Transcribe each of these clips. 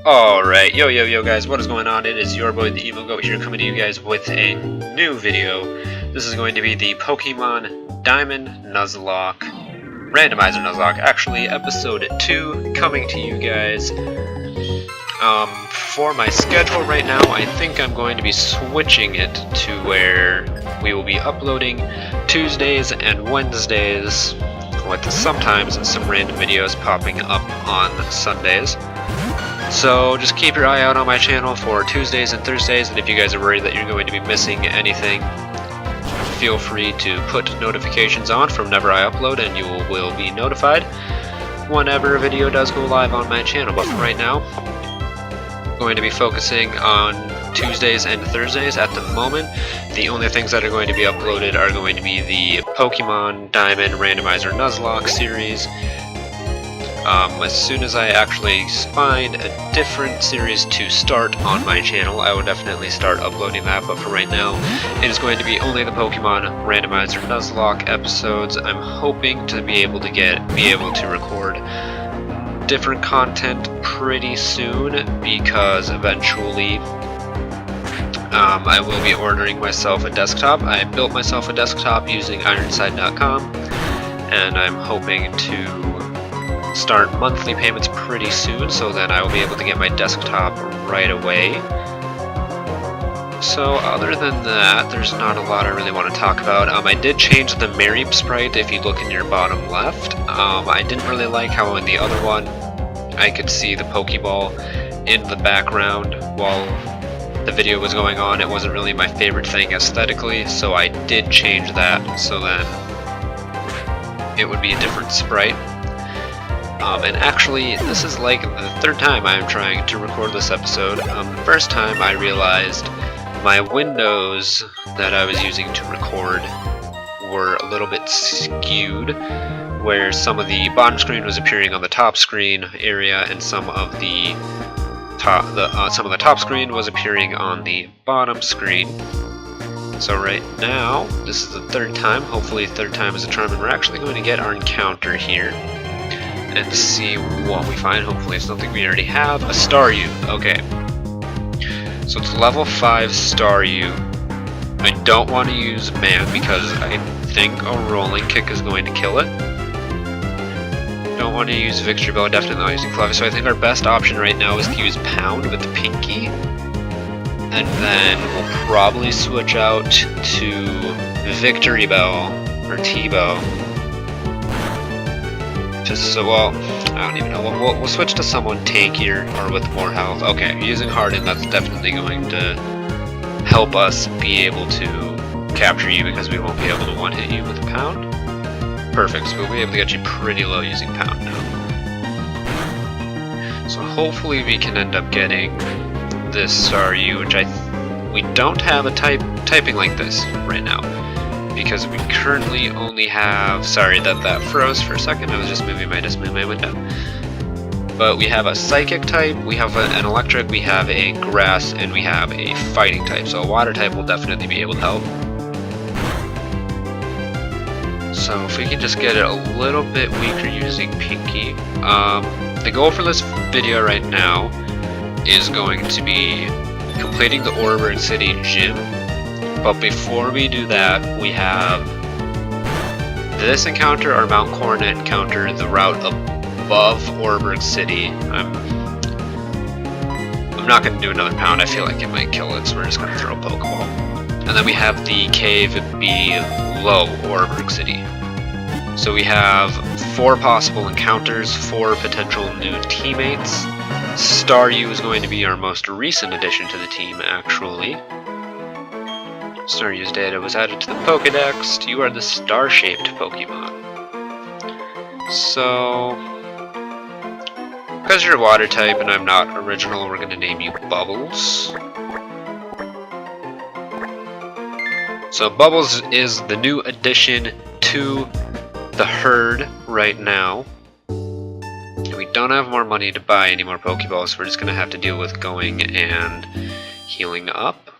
Alright, yo guys, what is going on? It is your boy the Evil Goat here coming to you guys with a new video. This is going to be the Pokemon Diamond Nuzlocke, Randomizer Nuzlocke, actually episode 2 coming to you guys. For my schedule right now, I think I'm going to be switching it to where we will be uploading Tuesdays and Wednesdays, with sometimes some random videos popping up on Sundays. So just keep your eye out on my channel for Tuesdays and Thursdays, and if you guys are worried that you're going to be missing anything, feel free to put notifications on from whenever I upload, and you will be notified whenever a video does go live on my channel. But for right now, I'm going to be focusing on Tuesdays and Thursdays at the moment. The only things that are going to be uploaded are going to be the Pokemon Diamond Randomizer Nuzlocke series. As soon as I actually find a different series to start on my channel, I will definitely start uploading that, but for right now, it is going to be only the Pokemon Randomizer Nuzlocke episodes. I'm hoping to be able to record different content pretty soon, because eventually I will be ordering myself a desktop. I built myself a desktop using Ironside.com, and I'm hoping to start monthly payments pretty soon, so then I will be able to get my desktop right away. So other than that, there's not a lot I really want to talk about. I did change the Mary sprite if you look in your bottom left. I didn't really like how in the other one I could see the Pokeball in the background while the video was going on. It wasn't really my favorite thing aesthetically, so I did change that so then it would be a different sprite. And actually, this is like the third time I'm trying to record this episode. The first time I realized my windows that I was using to record were a little bit skewed, where some of the bottom screen was appearing on the top screen area, and some of the top screen was appearing on the bottom screen. So right now, this is the third time. Hopefully, third time is a charm, and we're actually going to get our encounter here and see what we find. Hopefully it's something we already have. A Staryu. Okay. So it's level 5 Staryu. I don't want to use Man because I think a Rolling Kick is going to kill it. Don't want to use Victory Bell, definitely not using Fluffy, so I think our best option right now is to use Pound with Pinky. And then we'll probably switch out to Victory Bell, or T-Bow. Just so, well, I don't even know. We'll switch to someone tankier or with more health. Okay, using Harden, that's definitely going to help us be able to capture you, because we won't be able to one-hit you with a Pound. Perfect, so we'll be able to get you pretty low using Pound now. So hopefully we can end up getting this Staryu, which we don't have a typing like this right now, because we currently only have, sorry that froze for a second, I was just moving my window. But we have a Psychic type, we have an Electric, we have a Grass, and we have a Fighting type, so a Water type will definitely be able to help. So if we can just get it a little bit weaker using Pinky. The goal for this video right now is going to be completing the Oreburgh City gym. But before we do that, we have this encounter, our Mount Coronet encounter, the route above Oreburgh City. I'm not going to do another Pound, I feel like it might kill it, so we're just going to throw a Pokeball. And then we have the cave below Oreburgh City. So we have 4 possible encounters, 4 potential new teammates. Staryu is going to be our most recent addition to the team, actually. Staryu's data was added to the Pokedex. You are the star-shaped Pokemon. So, because you're a Water type and I'm not original, we're going to name you Bubbles. So Bubbles is the new addition to the herd right now. We don't have more money to buy any more Pokeballs, so we're just going to have to deal with going and healing up.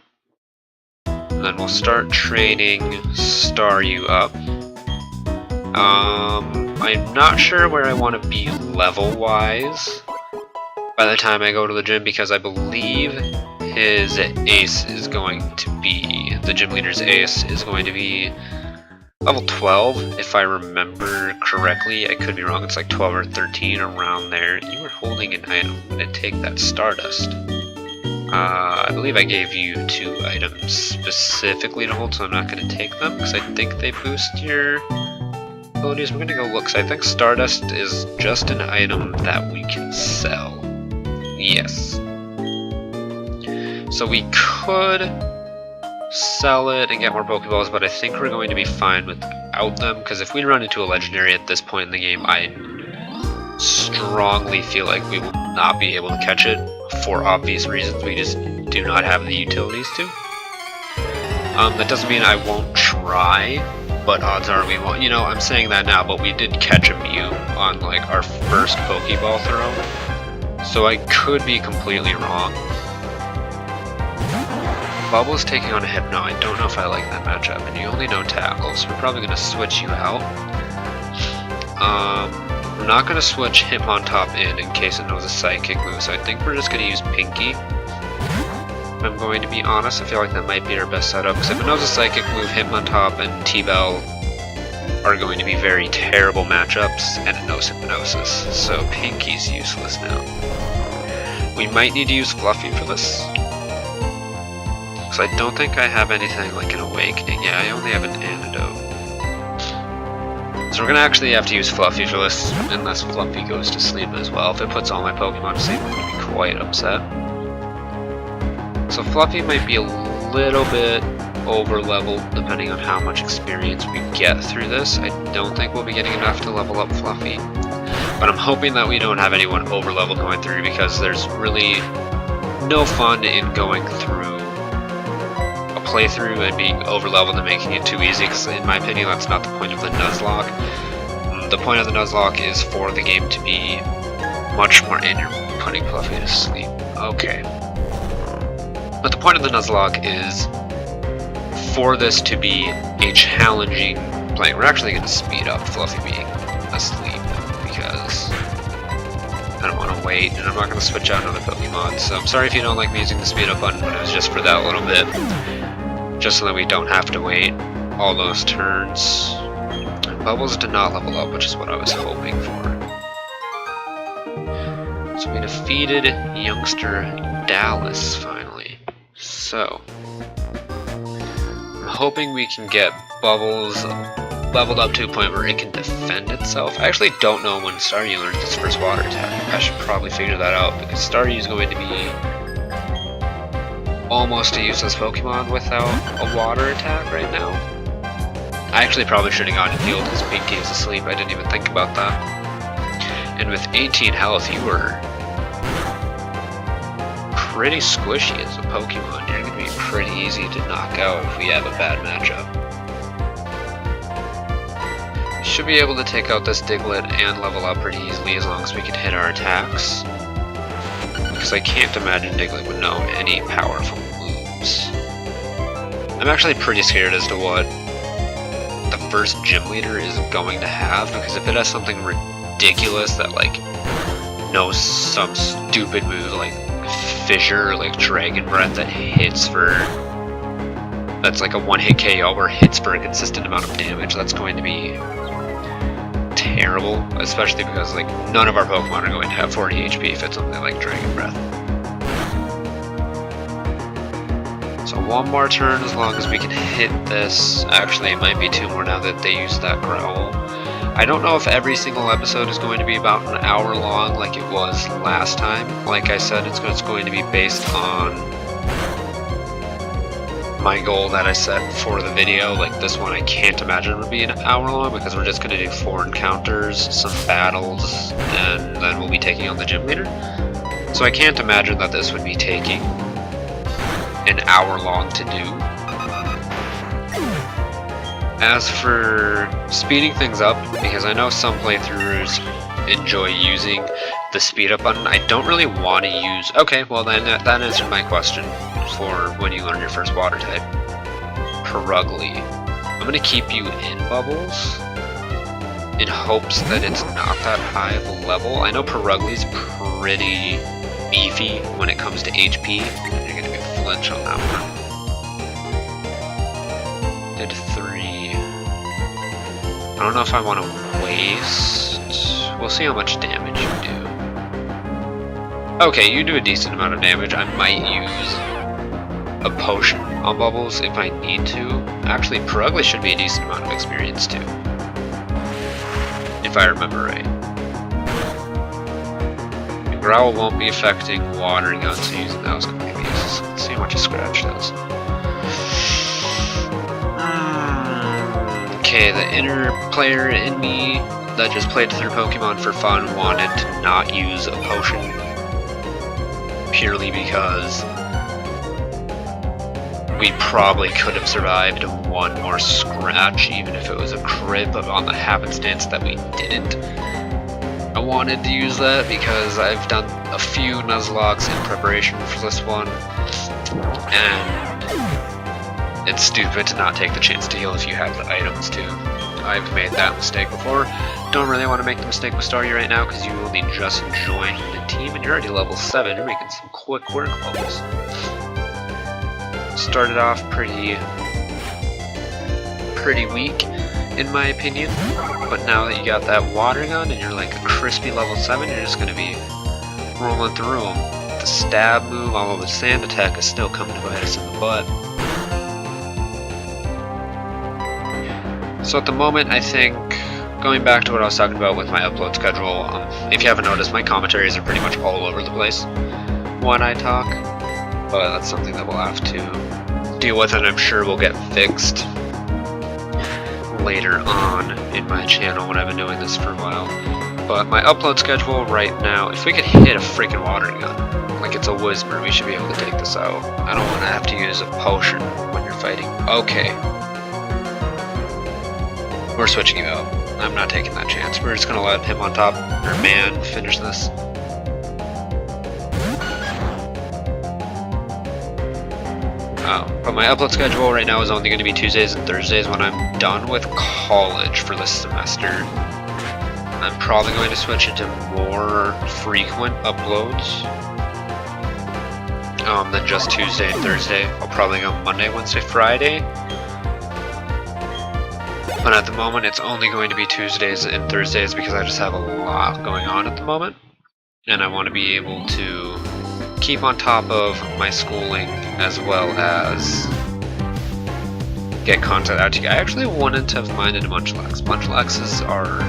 And then we'll start training Staryu up. I'm not sure where I want to be level-wise. by the time I go to the gym, because I believe his ace is going to be, the gym leader's ace is going to be level 12, if I remember correctly. I could be wrong, it's like 12 or 13, around there. You were holding an item. I'm going to take that Stardust. I believe I gave you 2 items specifically to hold, so I'm not going to take them, because I think they boost your abilities. We're going to go look, because I think Stardust is just an item that we can sell. Yes. So we could sell it and get more Pokeballs, but I think we're going to be fine without them, because if we run into a Legendary at this point in the game, I strongly feel like we will not be able to catch it for obvious reasons. We just do not have the utilities to. That doesn't mean I won't try, but odds are we won't. You know, I'm saying that now, but we did catch a Mew on like our first Pokeball throw, so I could be completely wrong. Bubble's taking on a Hypno. I don't know if I like that matchup, and you only know Tackle, so we're probably going to switch you out. We're not going to switch Hitmontop in case it knows a Psychic move, so I think we're just going to use Pinky. If I'm going to be honest, I feel like that might be our best setup, because if it knows a Psychic move, Hitmontop and T-Bell are going to be very terrible matchups, and it knows Hypnosis, so Pinky's useless now. We might need to use Fluffy for this. So I don't think I have anything like an Awakening. Yeah, I only have an Antidote. So we're gonna actually have to use Fluffy for this, unless Fluffy goes to sleep as well. If it puts all my Pokemon to sleep, I'm gonna be quite upset. So Fluffy might be a little bit over leveled, depending on how much experience we get through this. I don't think we'll be getting enough to level up Fluffy, but I'm hoping that we don't have anyone over leveled going through, because there's really no fun in going through playthrough and being over leveled and making it too easy, because in my opinion that's not the point of the Nuzlocke. The point of the Nuzlocke is for the game to be much more, and you're putting Fluffy to sleep. Okay. But the point of the Nuzlocke is for this to be a challenging play. We're actually going to speed up Fluffy being asleep, because I don't want to wait, and I'm not going to switch out another Pokemon, so I'm sorry if you don't like me using the speed up button, but it was just for that little bit. Just so that we don't have to wait all those turns. Bubbles did not level up, which is what I was hoping for. So we defeated youngster Dallas finally. So I'm hoping we can get Bubbles leveled up to a point where it can defend itself. I actually don't know when Staryu learns its first water attack. I should probably figure that out, because Staryu is going to be almost a useless Pokemon without a water attack right now. I actually probably should have gone and healed because Pinky is asleep. I didn't even think about that. And with 18 health, you were pretty squishy as a Pokemon. You're going to be pretty easy to knock out if we have a bad matchup. We should be able to take out this Diglett and level up pretty easily as long as we can hit our attacks. Because I can't imagine Diglett would know any powerful moves. I'm actually pretty scared as to what the first gym leader is going to have, because if it has something ridiculous that like knows some stupid move like Fissure or like Dragon Breath that hits for, that's like a one-hit KO or hits for a consistent amount of damage, that's going to be terrible, especially because like none of our Pokemon are going to have 40 HP if it's something like Dragon Breath. So one more turn as long as we can hit this. Actually, it might be 2 more now that they use that Growl. I don't know if every single episode is going to be about an hour long like it was last time. Like I said, it's going to be based on my goal that I set for the video. Like this one, I can't imagine it would be an hour long, because we're just going to do 4 encounters, some battles, and then we'll be taking on the gym leader. So I can't imagine that this would be taking an hour long to do. As for speeding things up, because I know some playthroughs enjoy using the speed up button, I don't really want to use... Okay, well then that answered my question for when you learn your first water type. Perugly. I'm going to keep you in Bubbles in hopes that it's not that high of a level. I know Perugly's pretty beefy when it comes to HP. You're gonna get flinch on that one. Did 3. I don't know if I want to waste. We'll see how much damage you do. Okay, you do a decent amount of damage. I might use a potion on Bubbles if I need to. Actually, Perugly should be a decent amount of experience too, if I remember right. The Growl won't be affecting Watering Gun, so using that was completely useless. Let's see how much a Scratch does. Okay, the inner player in me that just played through Pokemon for fun wanted to not use a potion purely because we probably could have survived one more scratch even if it was a crit, but on the happenstance that we didn't, I wanted to use that because I've done a few Nuzlockes in preparation for this one, and it's stupid to not take the chance to heal if you have the items too. I've made that mistake before. Don't really want to make the mistake with Staryu right now because you only just joined the team and you're already level 7. You're making some quick work levels. Started off pretty weak in my opinion, but now that you got that Water Gun and you're like a crispy level 7, you're just going to be rolling through them. The stab move, although the sand attack is still coming to bite us in the butt. So at the moment, I think, going back to what I was talking about with my upload schedule, if you haven't noticed, my commentaries are pretty much all over the place when I talk, but that's something that we'll have to deal with, and I'm sure will get fixed later on in my channel when I've been doing this for a while. But my upload schedule right now, if we could hit a freaking Watering Gun, like it's a Whisper, we should be able to take this out. I don't want to have to use a potion when you're fighting. Okay. We're switching you out. I'm not taking that chance. We're just gonna let him on top, or man, finish this. But my upload schedule right now is only going to be Tuesdays and Thursdays when I'm done with college for this semester. I'm probably going to switch it to more frequent uploads than just Tuesday and Thursday. I'll probably go Monday, Wednesday, Friday. But at the moment, it's only going to be Tuesdays and Thursdays because I just have a lot going on at the moment. And I want to be able to keep on top of my schooling as well as get content out to you. I actually wouldn't have minded Munchlax. Munchlaxes are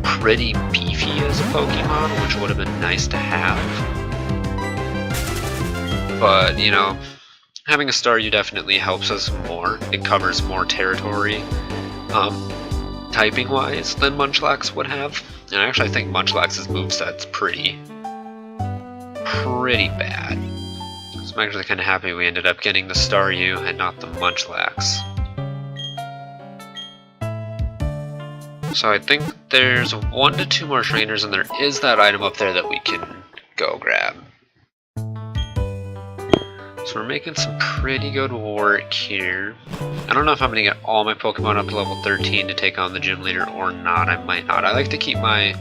pretty beefy as a Pokemon, which would have been nice to have. But, you know, having a Staryu definitely helps us more. It covers more territory, typing-wise, than Munchlax would have. And I actually think Munchlax's moveset's pretty bad. So I'm actually kind of happy we ended up getting the Staryu and not the Munchlax. So I think there's 1 to 2 more trainers, and there is that item up there that we can go grab. So we're making some pretty good work here. I don't know if I'm going to get all my Pokemon up to level 13 to take on the gym leader or not. I might not. I like to keep my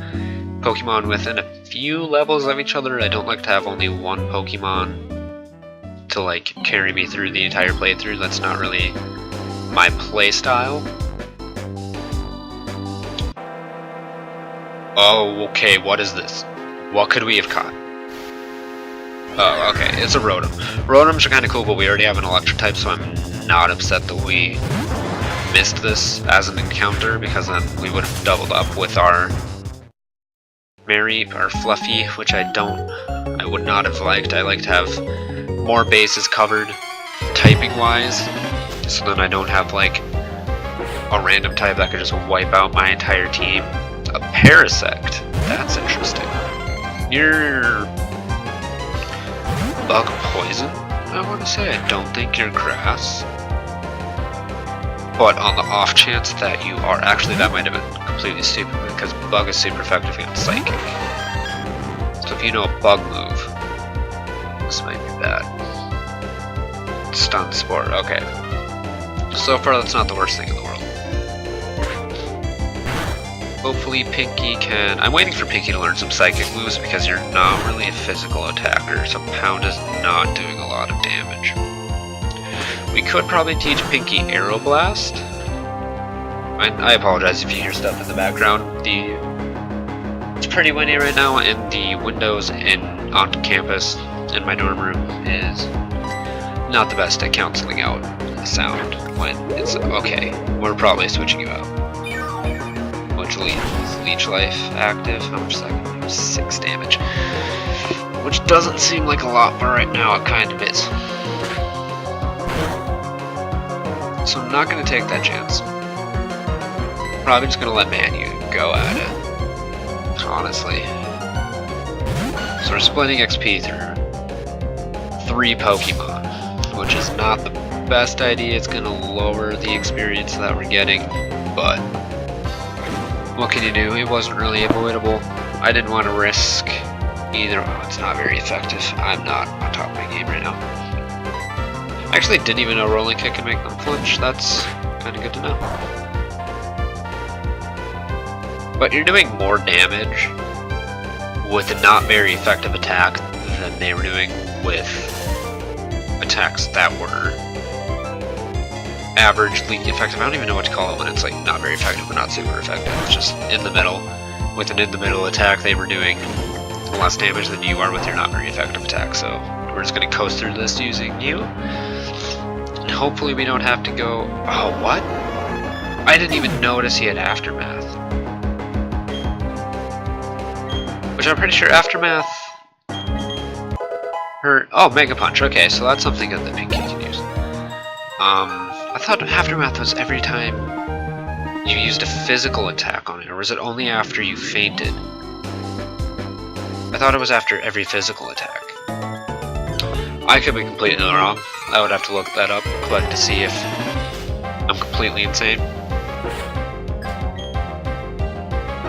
Pokemon within a few levels of each other. I don't like to have only one Pokemon to like carry me through the entire playthrough. That's not really my play style. Oh, okay, what is this? What could we have caught? Oh, okay, it's a Rotom. Rotoms are kind of cool, but we already have an Electric type, so I'm not upset that we missed this as an encounter, because then we would have doubled up with our Mary, or Fluffy, which I would not have liked. I like to have more bases covered, typing-wise, so then I don't have, like, a random type that could just wipe out my entire team. A Parasect. That's interesting. You're Bug Poison, I want to say. I don't think you're Grass. But on the off chance that you are, actually that might have been completely stupid because Bug is super effective against Psychic. So if you know a Bug move, this might be bad. Stun Spore, okay. So far that's not the worst thing in the world. Hopefully Pinky can... I'm waiting for Pinky to learn some psychic moves because you're not really a physical attacker, so Pound is not doing a lot of damage. We could probably teach Pinky Aeroblast. I apologize if you hear stuff in the background. It's pretty windy right now, and the windows on campus in my dorm room is not the best at canceling out sound when it's okay. We're probably switching you out. Which leech life active. How much is that gonna do? 6 damage. Which doesn't seem like a lot, but right now it kind of is. So I'm not gonna take that chance. Probably just gonna let Manu go at it. Honestly. So we're splitting XP through 3 Pokemon, which is not the best idea. It's gonna lower the experience that we're getting, but what can you do? It wasn't really avoidable. I didn't want to risk either. Oh, it's not very effective. I'm not on top of my game right now. I actually didn't even know Rolling Kick could make them flinch. That's kind of good to know. But you're doing more damage with a not very effective attack than they were doing with attacks that were averagely effective. I don't even know what to call it when it's like not very effective but not super effective. It's just in the middle. With an in the middle attack, they were doing less damage than you are with your not very effective attack. So we're just gonna coast through this using you. And hopefully we don't have to go... Oh, what? I didn't even notice he had Aftermath. Which I'm pretty sure Aftermath hurt... Oh, Mega Punch. Okay, so that's something that Pinky can use. I thought Aftermath was every time you used a physical attack on it, or was it only after you fainted? I thought it was after every physical attack. I could be completely wrong. I would have to look that up quick to see if I'm completely insane.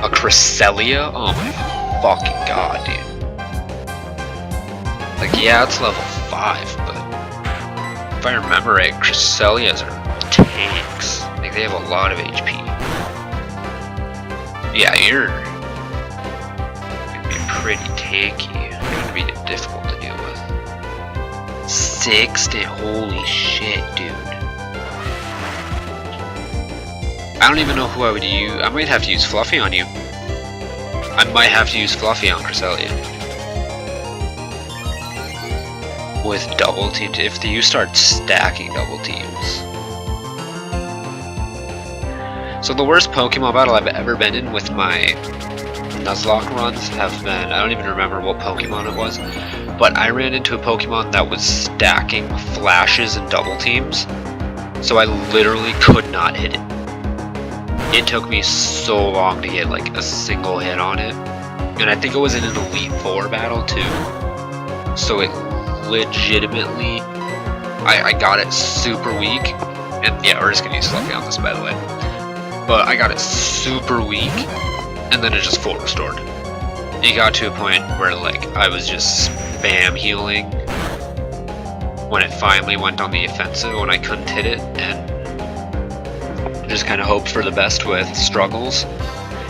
A Cresselia? Oh my fucking god, dude. Like, yeah, it's level 5, but if I remember right, Cresselias are tanks. Like, they have a lot of HP. Yeah, you're gonna be pretty tanky. You're gonna be difficult to deal with. 6 damage. Holy shit, dude. I don't even know who I would use. I might have to use Fluffy on you. I might have to use Fluffy on Cresselia. With double teams, if you start stacking double teams. So the worst Pokemon battle I've ever been in with my Nuzlocke runs have been, I don't even remember what Pokemon it was, but I ran into a Pokemon that was stacking flashes and double teams, so I literally could not hit it. It took me so long to get like a single hit on it, and I think it was in an Elite Four battle too, so it legitimately, I got it super weak, and yeah, we're just gonna use Fluffy on this, by the way, but I got it super weak, and then it just full restored. It got to a point where like I was just spam healing when it finally went on the offensive when I couldn't hit it, and just kind of hoped for the best with struggles.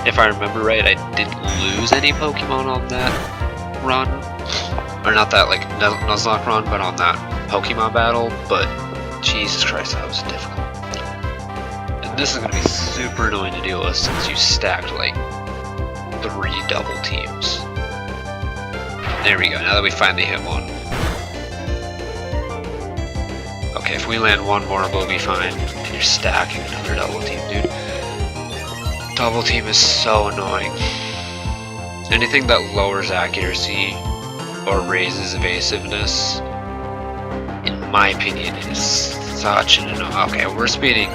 If I remember right, I didn't lose any Pokemon on that run. Or not that like Nuzlocke run, but on that Pokemon battle, but Jesus Christ, that was difficult. And this is going to be super annoying to deal with since you stacked like 3 double teams. There we go, now that we finally hit one. Okay, if we land one more, we'll be fine. And you're stacking another double team, dude. Double team is so annoying. Anything that lowers accuracy or raises evasiveness, in my opinion, is such an annoying. Okay, we're speeding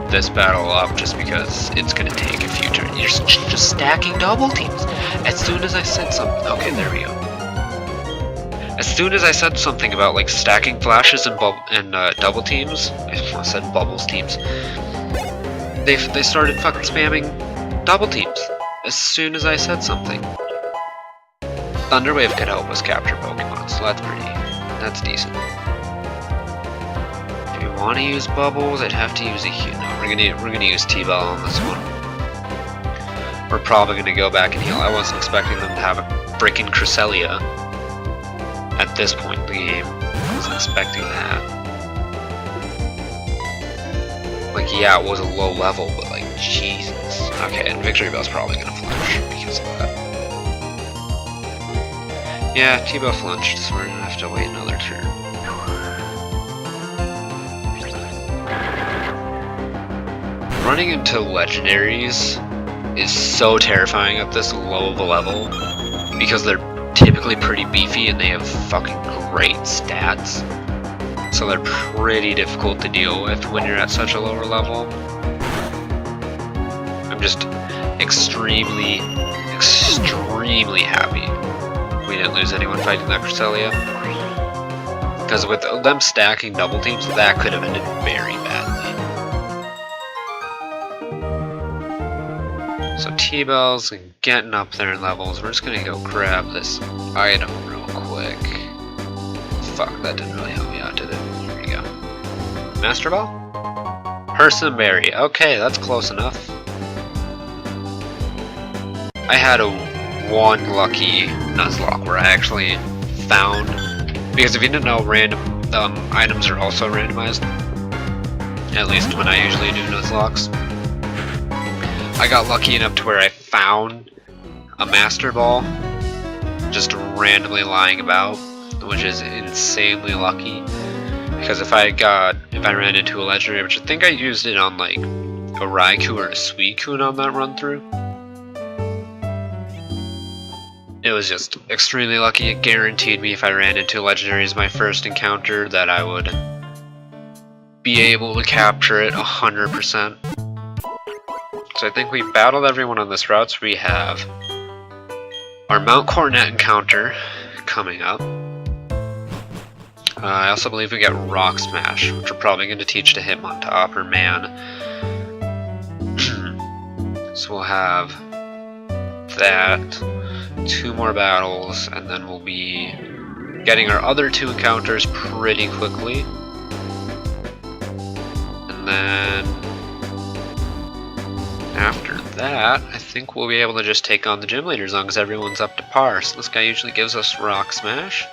this battle up just because it's gonna take a few turns. You're just stacking double teams. As soon as I said something, okay, there we go. As soon as I said something about like stacking flashes and double teams, I said bubbles teams. They started fucking spamming double teams. As soon as I said something. Thunderwave could help us capture Pokemon, so that's decent. If you want to use bubbles, I'd have to use a no. We're gonna use T-Ball on this one. we're probably going to go back and heal. I wasn't expecting them to have a freaking Cresselia at this point in the game. I wasn't expecting that. Like, yeah, it was a low level, but like, Jesus. Okay, and Victory Bell's probably going to flinch because of that. Yeah, T-Bell flinched, so we're going to have to wait another turn. Running into legendaries is so terrifying at this low of a level because they're typically pretty beefy and they have fucking great stats. So they're pretty difficult to deal with when you're at such a lower level. I'm just extremely happy we didn't lose anyone fighting that Cresselia. Because with them stacking double teams, that could have ended very badly. So T-Bell's getting up there in levels. We're just gonna go grab this item real quick. Fuck, that didn't really help me out, did it? Here we go. Master Ball? Personberry. Okay, that's close enough. I had one lucky Nuzlocke where I actually found, because if you didn't know, random items are also randomized. At least when I usually do Nuzlocks. I got lucky enough to where I found a Master Ball just randomly lying about, which is insanely lucky. Because if I ran into a legendary, which I think I used it on like a Raikou or a Suicune on that run through. It was just extremely lucky. It guaranteed me if I ran into a legendary as my first encounter that I would be able to capture it 100%. So I think we battled everyone on this route, so we have our Mount Coronet encounter coming up. I also believe we get Rock Smash, which we're probably going to teach to Hitmontop or Man. So we'll have that, 2 more battles, and then we'll be getting our other 2 encounters pretty quickly. And then after that, I think we'll be able to just take on the gym leader as long as everyone's up to par. So this guy usually gives us Rock Smash.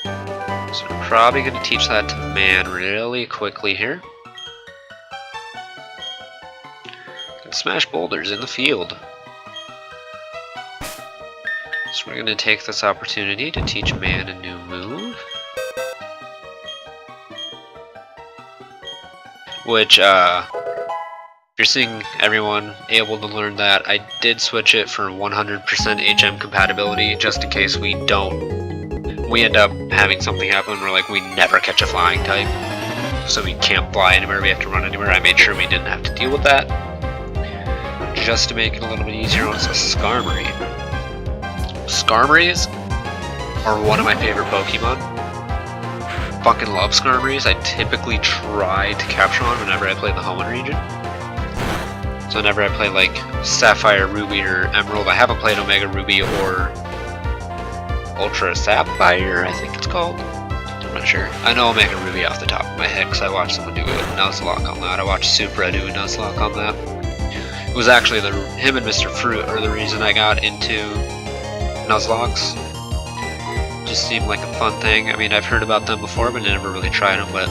So we're probably going to teach that to Man really quickly here. Can smash boulders in the field. So we're going to take this opportunity to teach Man a new move. Which, if you're seeing everyone able to learn that, I did switch it for 100% HM compatibility, just in case we end up having something happen where like we never catch a flying type. So we can't fly anywhere, we have to run anywhere. I made sure we didn't have to deal with that. Just to make it a little bit easier on us, Skarmory. Skarmories are one of my favorite Pokemon. Fucking love Skarmories. I typically try to capture one whenever I play the Hoenn region. So whenever I play like Sapphire, Ruby, or Emerald, I haven't played Omega Ruby or Ultra Sapphire, I think it's called. I'm not sure. I know Omega Ruby off the top of my head because I watched someone do a Nuzlocke on that. I watched Supra do a Nuzlocke on that. It was actually him and Mr. Fruit are the reason I got into Nuzlocks. Just seemed like a fun thing. I mean, I've heard about them before, but I never really tried them, but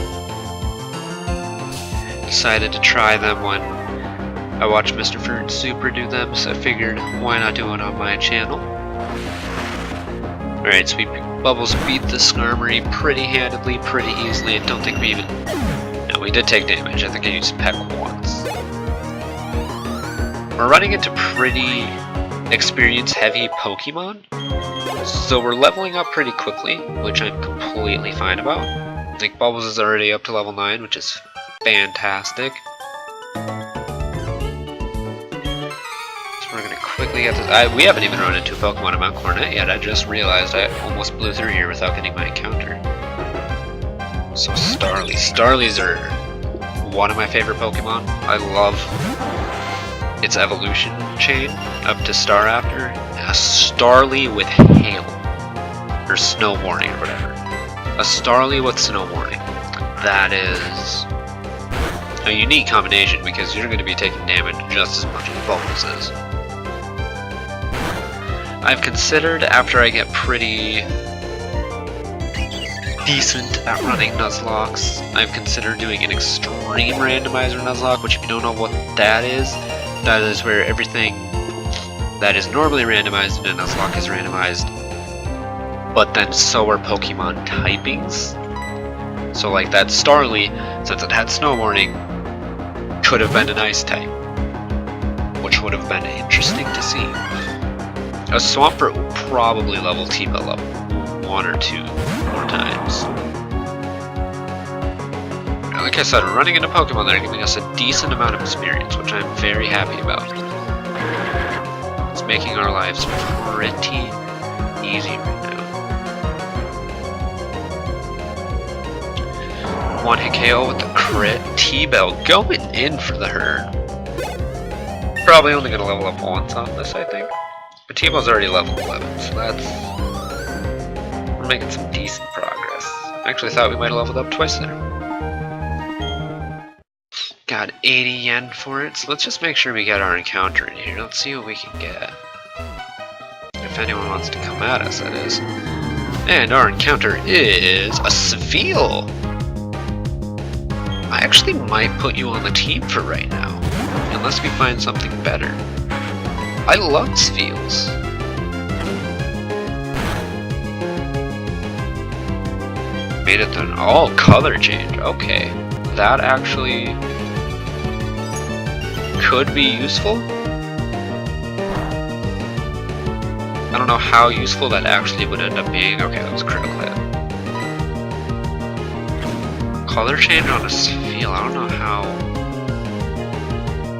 decided to try them when I watched Mr. Fruit and Super do them, so I figured, why not do it on my channel? Alright, so Bubbles beat the Skarmory pretty handedly, pretty easily. I don't think we even... No, we did take damage. I think I used Peck once. We're running into pretty experience-heavy Pokemon, so we're leveling up pretty quickly, which I'm completely fine about. I think Bubbles is already up to level 9, which is fantastic. So we're gonna quickly get this. We haven't even run into a Pokemon at Mount Coronet yet. I just realized I almost blew through here without getting my encounter. So Starly. Starlies are one of my favorite Pokemon. I love its evolution chain up to Staraptor. A Starly with Hail. Or Snow Warning or whatever. A Starly with Snow Warning. That is a unique combination because you're going to be taking damage just as much as Bulbous is. I've considered, after I get pretty decent at running Nuzlocks, I've considered doing an extreme randomizer Nuzlocke, which if you don't know what that is where everything that is normally randomized in a Nuzlocke is randomized, but then so are Pokemon typings. So like that Starly, since it had Snow Warning, could have been an Ice type, which would have been interesting to see. A Swampert will probably level T-Bell up 1 or 2 more times. Like I said, running into Pokemon that are giving us a decent amount of experience, which I'm very happy about. It's making our lives pretty easy right now. 1-hit KO with the crit. T-Bell going in for the herd. Probably only going to level up once on this, I think. But T-Bell's already level 11, so we're making some decent progress. I actually thought we might have leveled up twice there. Got 80 yen for it, so let's just make sure we get our encounter in here. Let's see what we can get. If anyone wants to come at us, that is. And our encounter is a Sfeel! I actually might put you on the team for right now, unless we find something better. I love Sfeels. Made it an all color change. Okay, that actually could be useful. I don't know how useful that actually would end up being. Okay, that was a critical hit. Color change on a Sfeel. I don't know how.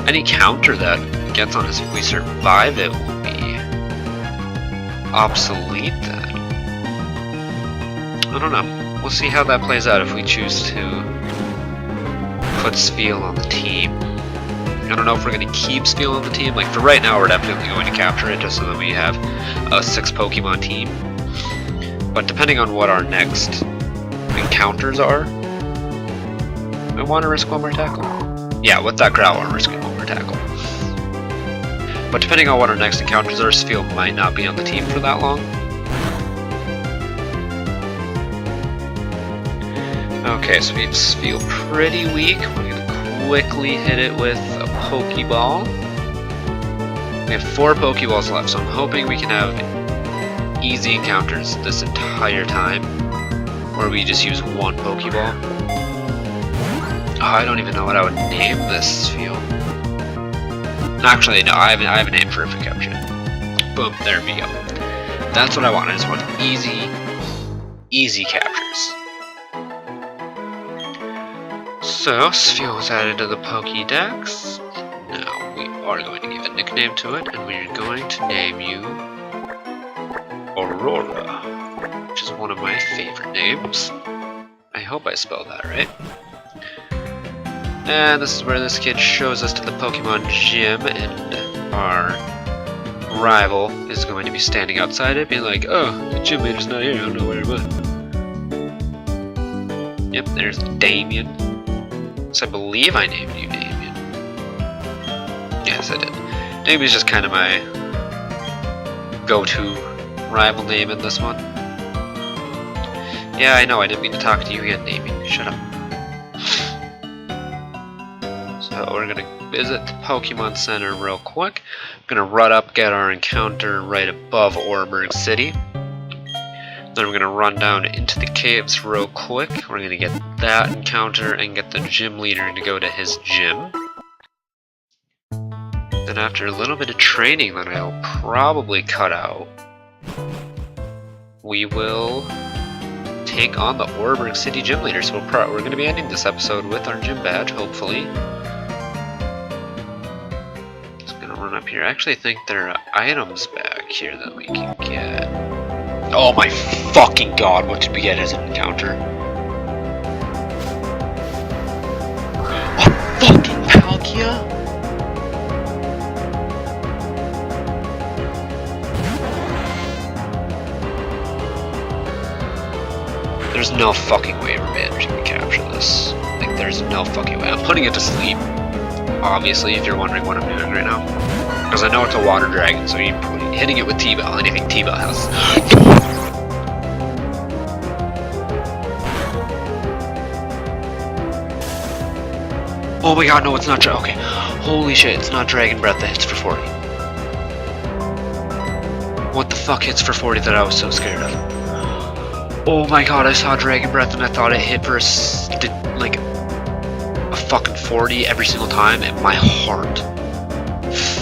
Any counter that gets on us if we survive it will be obsolete then. I don't know. We'll see how that plays out if we choose to put Sfeel on the team. I don't know if we're going to keep Sfeel on the team. Like for right now, we're definitely going to capture it just so that we have a 6 Pokemon team. But depending on what our next encounters are, I want to risk one more tackle. Yeah, with that Growl, I'm risking one more tackle. But depending on what our next encounters are, Sfeel might not be on the team for that long. Okay, so we have Sfeel pretty weak. We're going to quickly hit it with a Pokeball. We have 4 Pokeballs left, so I'm hoping we can have easy encounters this entire time, where we just use 1 Pokeball. Oh, I don't even know what I would name this Sfeel. Actually, no, I have a name for it if it comes in. Boom, there we go. That's what I want. I just want easy captures. So, Sfeel was added to the Pokédex. Now, we are going to give a nickname to it, and we're going to name you Aurora, which is one of my favorite names. I hope I spelled that right. And this is where this kid shows us to the Pokemon Gym, and our rival is going to be standing outside it, being like, oh, the gym leader's not here, I don't know where he went. Yep, there's Damien. So I believe I named you Damien. Yes, I did. Damien's just kind of my go-to rival name in this one. Yeah, I know, I didn't mean to talk to you again, Damien. Shut up. So we're going to visit the Pokemon Center real quick. We're going to run up, get our encounter right above Oreburgh City. Then we're going to run down into the caves real quick. We're going to get that encounter and get the gym leader to go to his gym. Then after a little bit of training that I'll probably cut out, we will take on the Oreburgh City gym leader. So we're going to be ending this episode with our gym badge, hopefully. Run up here. I actually think there are items back here that we can get. Oh my fucking god, what did we get as an encounter? A fucking Palkia? There's no fucking way we're managing to capture this. Like, there's no fucking way. I'm putting it to sleep. Obviously, if you're wondering what I'm doing right now. Because I know it's a water dragon, so you're hitting it with T-Bell, anything T-Bell has. Oh my god, no, it's not okay. Holy shit, it's not Dragon Breath that hits for 40. What the fuck hits for 40 that I was so scared of? Oh my god, I saw Dragon Breath and I thought it hit for like a fucking 40 every single time, and my heart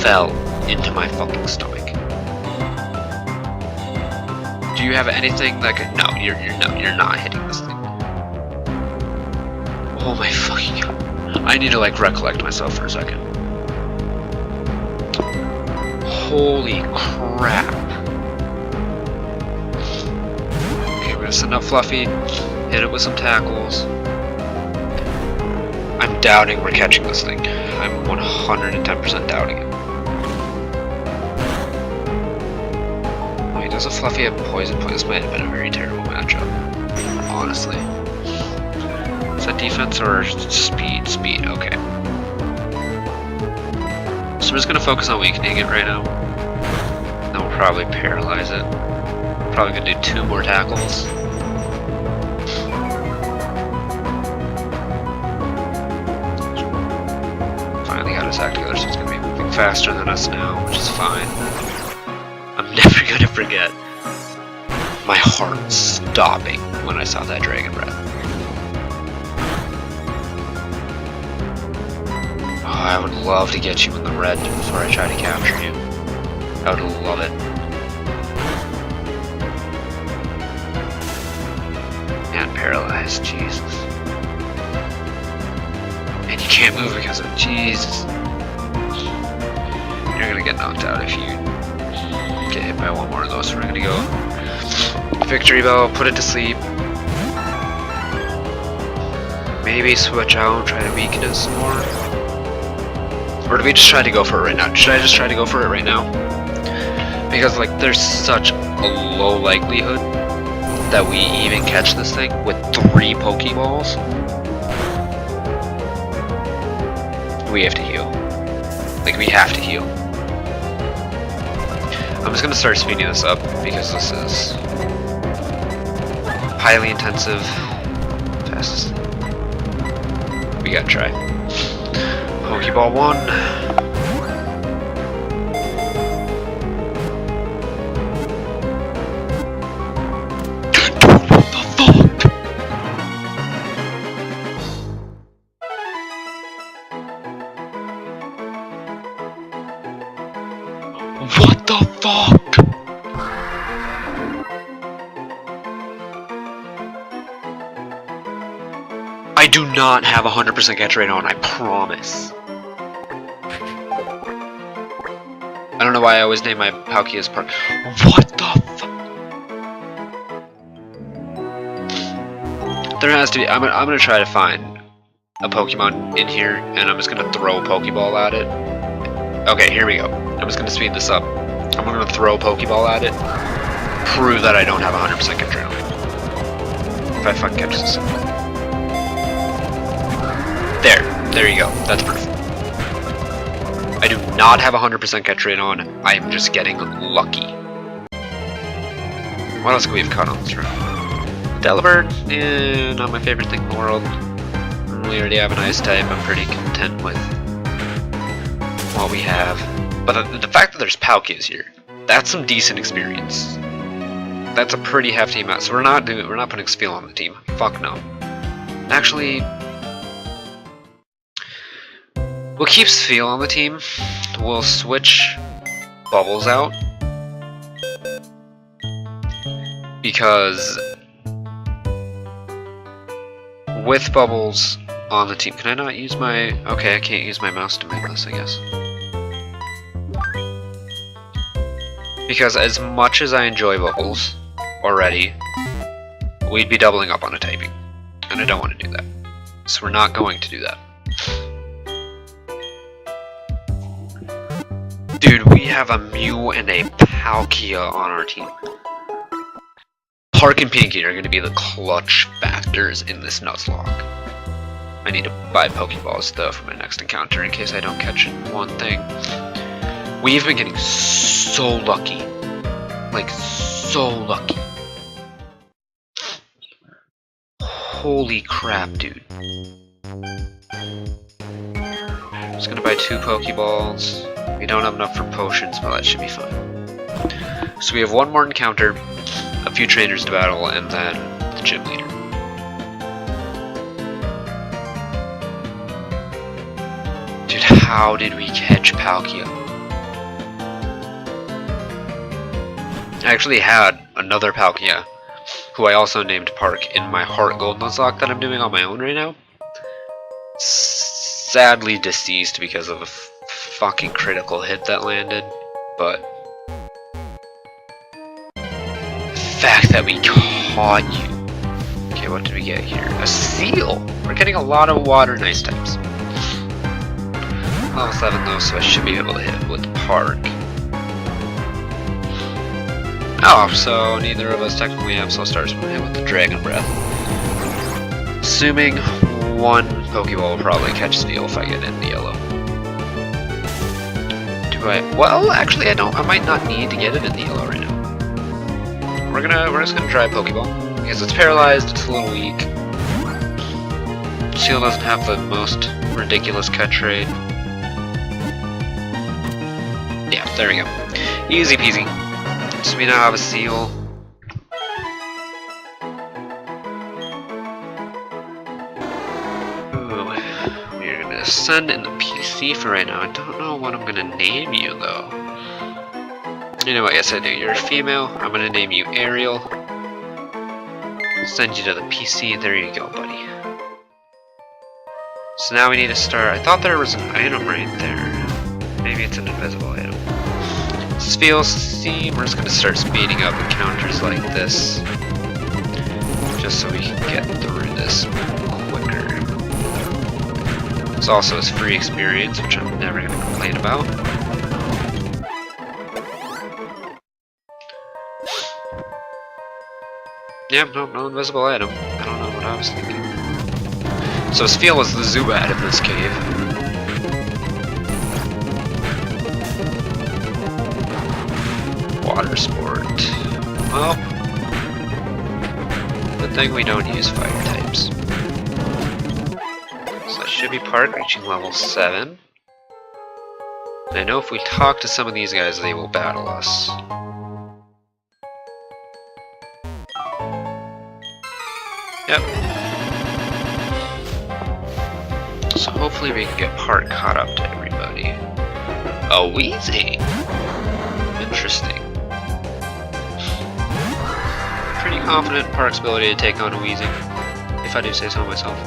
fell into my fucking stomach. Do you have anything that could? No, you're not hitting this thing. Oh my fucking god. I need to like recollect myself for a second. Holy crap. Okay, we're gonna send up Fluffy, hit it with some tackles. I'm doubting we're catching this thing. I'm 110% doubting it. Wait, does a Fluffy have poison? This might have been a very terrible matchup, honestly. Is that defense or speed? Speed, okay. So I'm just gonna focus on weakening it right now. Then we'll probably paralyze it. Probably gonna do 2 more tackles. Finally got his act together, so it's gonna be moving faster than us now, which is fine. I'm never gonna forget my heart stopping when I saw that Dragon Breath. I would love to get you in the red before I try to capture you. I would love it. And paralyzed, Jesus. And you can't move because of it, Jesus. You're gonna get knocked out if you get hit by one more of those, so we're gonna go Victory Bell, put it to sleep. Maybe switch out, try to weaken it some more. Or do we just try to go for it right now? Should I just try to go for it right now? Because like there's such a low likelihood that we even catch this thing with 3 Pokeballs. We have to heal. Like we have to heal. I'm just gonna start speeding this up because this is highly intensive. Fastest. We gotta try. Pokeball 1. What the fuck? I do not have 100% catch rate on, I promise. I don't know why I always name my Palkia's part. What the fuck? There has to be. I'm gonna try to find a Pokemon in here, and I'm just gonna throw a Pokeball at it. Okay, here we go. I'm just gonna speed this up. I'm gonna throw a Pokeball at it. Prove that I don't have 100% catch rate on it. If I fucking catch this. There you go. That's perfect. I do not have 100% catch rate on. I am just getting lucky. What else can we have caught on this round? Delibird? Not my favorite thing in the world. We already have an ice type. I'm pretty content with what we have. But the fact that there's Palkias here, that's some decent experience. That's a pretty hefty amount. So we're not putting Spiel on the team. Fuck no. Actually, we'll keep Spiel on the team. We'll switch Bubbles out because with Bubbles on the team, can I not use my? Okay, I can't use my mouse to move this, I guess. Because as much as I enjoy Bubbles already, we'd be doubling up on a typing, and I don't want to do that. So we're not going to do that. Dude, we have a Mew and a Palkia on our team. Park and Pinky are going to be the clutch factors in this Nuzlocke. I need to buy Pokeballs though for my next encounter in case I don't catch one thing. We've been getting so lucky. Like, so lucky. Holy crap, dude. Just gonna buy 2 Pokeballs. We don't have enough for potions, but that should be fine. So we have one more encounter, a few trainers to battle, and then the gym leader. Dude, how did we catch Palkia? I actually had another Palkia, who I also named Park, in my Heart Gold Nuzlocke that I'm doing on my own right now. Sadly deceased because of a fucking critical hit that landed, but the fact that we caught you. Okay, what did we get here? A seal! We're getting a lot of water nice types. Level 7 though, so I should be able to hit with Park. Oh, so neither of us technically have Soul Stars. We'll hit with the Dragon Breath. Assuming one Pokeball will probably catch Steel if I get in the yellow. Do I? Well, actually, I don't. I might not need to get it in the yellow right now. We're just gonna try Pokeball because it's paralyzed. It's a little weak. Steel doesn't have the most ridiculous catch rate. Yeah, there we go. Easy peasy. So we now have a seal. Ooh, we're gonna send in the PC for right now. I don't know what I'm gonna name you though. You know what? Yes, I do. You're a female. I'm gonna name you Ariel. Send you to the PC. There you go, buddy. So now we need to start. I thought there was an item right there. Maybe it's an invisible item. Spheal Steam, we're just going to start speeding up encounters like this, just so we can get through this quicker. This also is free experience, which I'm never going to complain about. Yep, no invisible item. I don't know what I was thinking. So Spheal was the Zubat in this cave. Water sport. Well, good thing we don't use fire types. So that should be Park reaching level 7. And I know if we talk to some of these guys, they will battle us. Yep. So hopefully we can get Park caught up to everybody. A Weezing! Interesting. Pretty confident in Park's ability to take on a Weezing, if I do say so myself.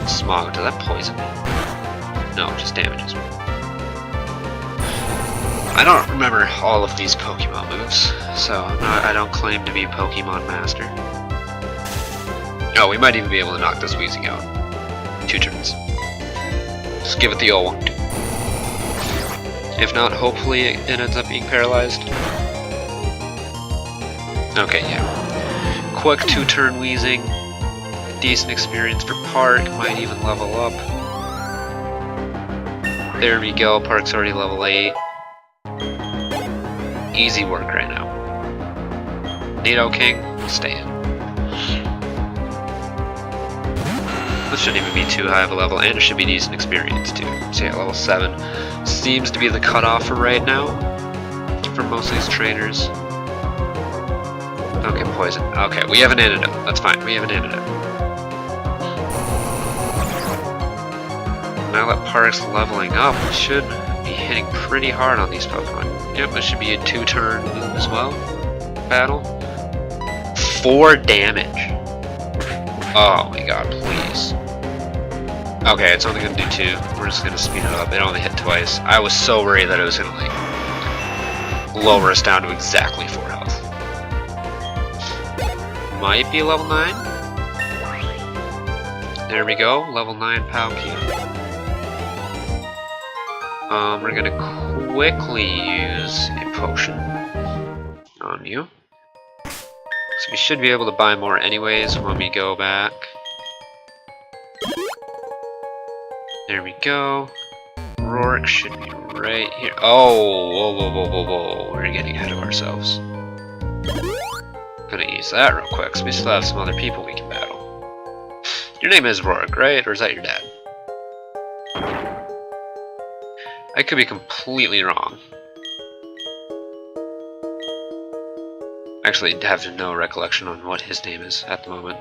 Smog, does that poison me? No, it just damages me. I don't remember all of these Pokemon moves, so I don't claim to be Pokemon Master. Oh, we might even be able to knock this Weezing out. 2 turns. Just give it the old one. If not, hopefully it ends up being paralyzed. Okay, yeah. Quick 2-turn Weezing. Decent experience for Park. Might even level up. There we go. Park's already level 8. Easy work right now. Nidoking, stay in. This shouldn't even be too high of a level, and it should be decent experience too. So yeah, level 7 seems to be the cutoff for right now for most of these trainers. Okay, poison. Okay, we have an antidote. That's fine. We have an antidote. Now that Park's leveling up, we should be hitting pretty hard on these Pokemon. Yep, this should be a 2-turn as well. Battle. 4 damage. Oh my god, please. Okay, it's only gonna do 2. We're just gonna speed it up. It only hit twice. I was so worried that it was gonna like lower us down to exactly 4 health. Might be level 9. There we go, level 9 Palkia. We're gonna quickly use a potion on you. So we should be able to buy more anyways when we go back. There we go. Rourke should be right here. Oh, whoa. We're getting ahead of ourselves. Gonna use that real quick, so we still have some other people we can battle. Your name is Rourke, right? Or is that your dad? I could be completely wrong. Actually, I have no recollection on what his name is at the moment.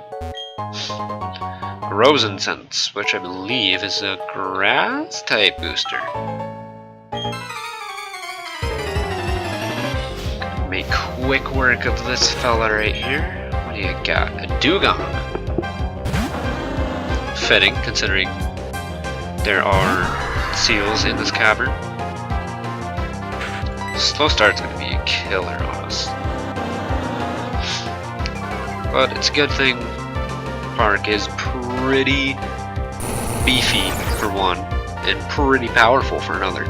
Rosensense, which I believe is a grass type booster. Make quick work of this fella right here. What do you got? A dugong. Fitting, considering there are seals in this cavern. Slow start's gonna be a killer on us. But it's a good thing Park is pretty beefy for one, and pretty powerful for another.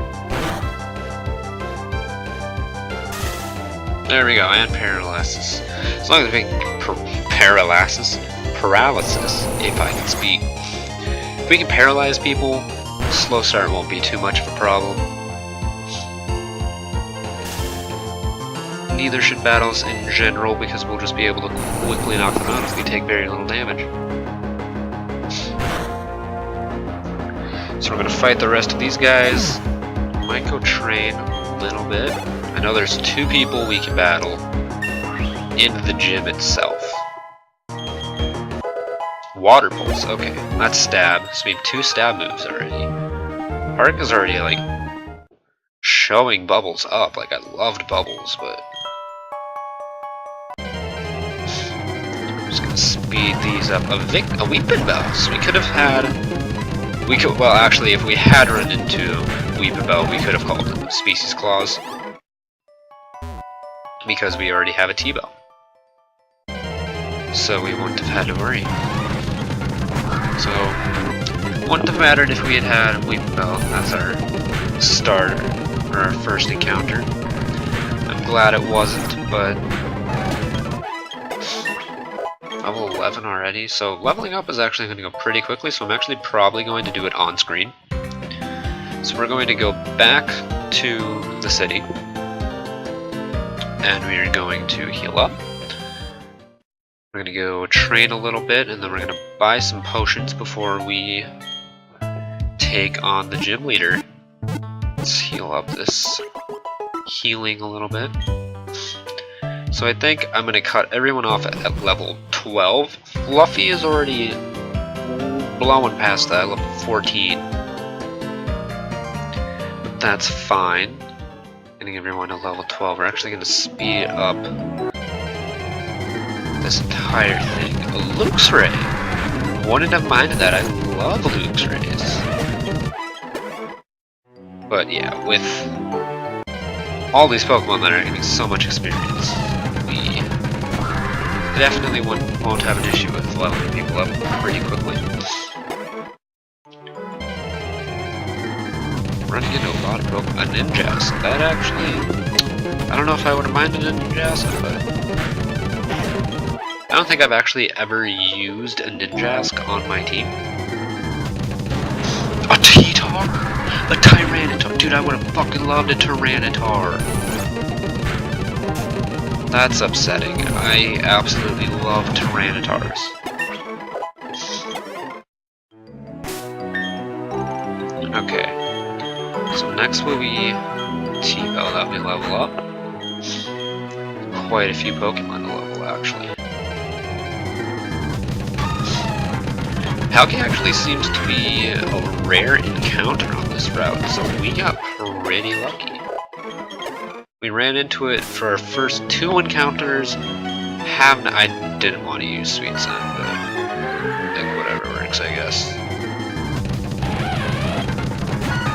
There we go, and paralysis. As long as we can paralysis, if I can speak. If we can paralyze people, slow start won't be too much of a problem. Neither should battles in general, because we'll just be able to quickly knock them out if we take very little damage. So we're going to fight the rest of these guys. Might go train a little bit. I know there's 2 people we can battle in the gym itself. Water pulse, okay. That's stab, so we have 2 stab moves already. Park is already like showing bubbles up. Like I loved bubbles, but I'm just gonna speed these up. A Weepin' Bell. So we could have had. Well, actually, if we had run into Weepin' Bell, we could have called it Species Clause. Because we already have a T-Bell. So we wouldn't have had to worry. So, wouldn't have mattered if we had had Weepin' Bell as our starter, or our first encounter. I'm glad it wasn't, but level 11 already, so leveling up is actually going to go pretty quickly, so I'm actually probably going to do it on screen. So we're going to go back to the city, and we're going to heal up. We're going to go train a little bit, and then we're going to buy some potions before we take on the gym leader. Let's heal up this healing a little bit. So I think I'm going to cut everyone off at level 12. Fluffy is already blowing past that, level 14. But that's fine. Getting everyone to level 12. We're actually going to speed up this entire thing. A Luke's Ray! Wouldn't have minded that. I love Luke's Rays. But yeah, with all these Pokemon that are getting so much experience, we definitely won't have an issue with leveling people up pretty quickly. Running into a lot of Pokemon. A Ninjask. That actually, I don't know if I would have minded a Ninjask, but I don't think I've actually ever used a Ninjask on my team. A T-Tar? A Tyranitar. Dude, I would have fucking loved a Tyranitar. That's upsetting. I absolutely love Tyranitars. Okay. So next will be T-Bell. That will level up. Quite a few Pokemon to level, actually. Palkia actually seems to be a rare encounter on this route, so we got pretty lucky. We ran into it for our first 2 encounters. I didn't want to use Sweet Scent, but like whatever works, I guess.